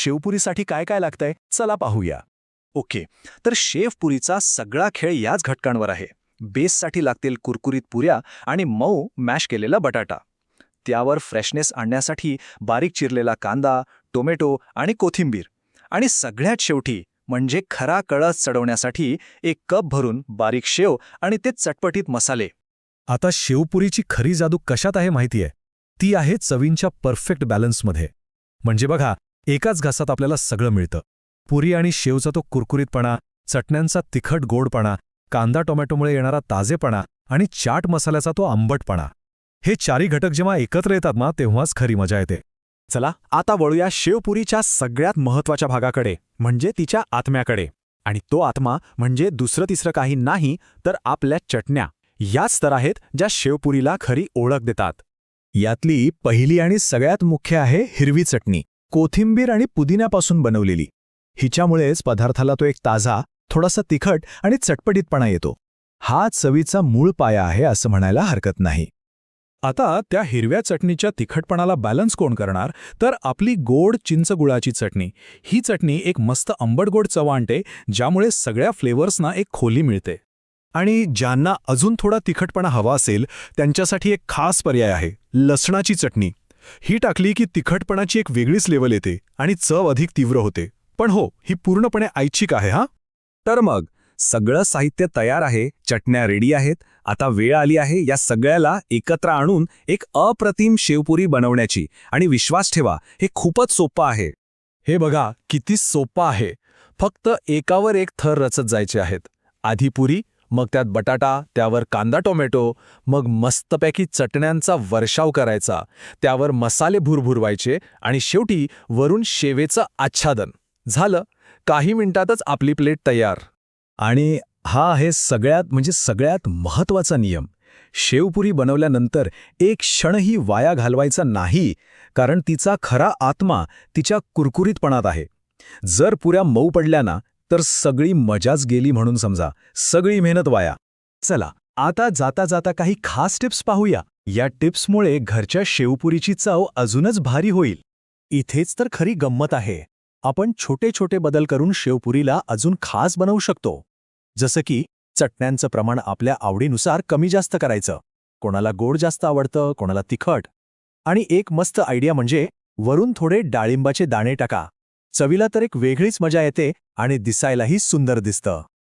शेवपुरीसाठी काय काय लागतंय चला पाहूया. ओके, तर शेवपुरीचा सगळा खेळ याच घटकांवर आहे. बेससाठी लागतील कुरकुरीत पुऱ्या आणि मऊ मॅश केलेला बटाटा. त्यावर फ्रेशनेस आणण्यासाठी बारीक चिरलेला कांदा, टोमॅटो आणि कोथिंबीर. आणि सगळ्यात शेवटी म्हणजे खरा कळस चढवण्यासाठी 1 कप भरून बारीक शेव आणि ते चटपटीत मसाले. आता शेवपुरीची खरी जादू कशात आहे माहितीये? ती आहे चवींच्या परफेक्ट बॅलन्समध्ये. म्हणजे बघा, एकाच घासात आपल्याला सगळं मिळतं. पुरी आणि शेवचा तो कुरकुरीतपणा, चटण्यांचा तिखट गोडपणा, कांदा टोमॅटोमुळे येणारा ताजेपणा आणि चाट मसाल्याचा तो आंबटपणा. हे चारी घटक जेव्हा एकत्र येतात ना, तेव्हाच खरी मजा येते. चला आता वळूया शेवपुरीच्या सगळ्यात महत्त्वाच्या भागाकडे, म्हणजे तिच्या आत्म्याकडे. आणि तो आत्मा म्हणजे दुसरं तिसरं काही नाही तर आपल्या चटण्या. याच तर आहेत ज्या शेवपुरीला खरी ओळख देतात. यातली पहिली आणि सगळ्यात मुख्य आहे हिरवी चटणी, कोथिंबीर आणि पुदिन्यापासून बनवलेली. हिच्यामुळेच पदार्थाला तो एक ताजा, थोडासा तिखट आणि चटपटीतपणा येतो. हा चवीचा मूळ पाया आहे असं म्हणायला हरकत नाही. आता त्या हिरव्या चटणीच्या तिखटपणाला बॅलन्स कोण करणार, तर आपली गोड चिंचगुळाची चटणी. ही चटणी एक मस्त आंबटगोड चव आणते, ज्यामुळे सगळ्या फ्लेवर्सना एक खोली मिळते. आणि ज्यांना अजून थोडा तिखटपणा हवा असेल त्यांच्यासाठी एक खास पर्याय आहे, लसणाची चटणी. ही टाकली की तिखटपणाची एक वेगळीच लेवल येते आणि चव अधिक तीव्र होते. पण हो, ही पूर्णपणे ऐच्छिक आहे हा. तर मग सगळं साहित्य तयार आहे, चटण्या रेडी आहेत. आता वेळ आली आहे या सगळ्याला एकत्र आणून एक अप्रतिम शेवपुरी बनवण्याची. आणि विश्वास ठेवा, हे खूपच सोपं आहे. हे बघा किती सोपं आहे. फक्त एकावर एक थर रचत जायचे आहेत. आधी पुरी, मग त्यात बटाटा, त्यावर कांदा टोमॅटो, मग मस्तपैकी चटण्यांचा वर्षाव करायचा, त्यावर मसाले भुरभुरवायचे आणि शेवटी वरून शेवेचं आच्छादन. झालं, काही मिनिटातच आपली प्लेट तयार. आणि हा आहे सगळ्यात महत्त्वाचा नियम. शेवपुरी बनवल्यानंतर एक क्षणही वाया घालवायचा नाही, कारण तिचा खरा आत्मा तिच्या कुरकुरीतपणात आहे. जर पुऱ्या मऊ पडल्या ना, तर सगळी मजाच गेली म्हणून समजा, सगळी मेहनत वाया. चला आता जाता जाता काही खास टिप्स पाहूया. या टिप्समुळे घरच्या शेवपुरीची चव अजूनच भारी होईल. इथेच तर खरी गंमत आहे. आपण छोटे छोटे बदल करून शेवपुरीला अजून खास बनवू शकतो. जसं की चटण्यांचं प्रमाण आपल्या आवडीनुसार कमी जास्त करायचं. कोणाला गोड जास्त आवडतं, कोणाला तिखट. आणि एक मस्त आयडिया म्हणजे वरून थोडे डाळिंबाचे दाणे टाका. चवीला तर एक वेगळीच मजा येते आणि दिसायलाही सुंदर दिसतं.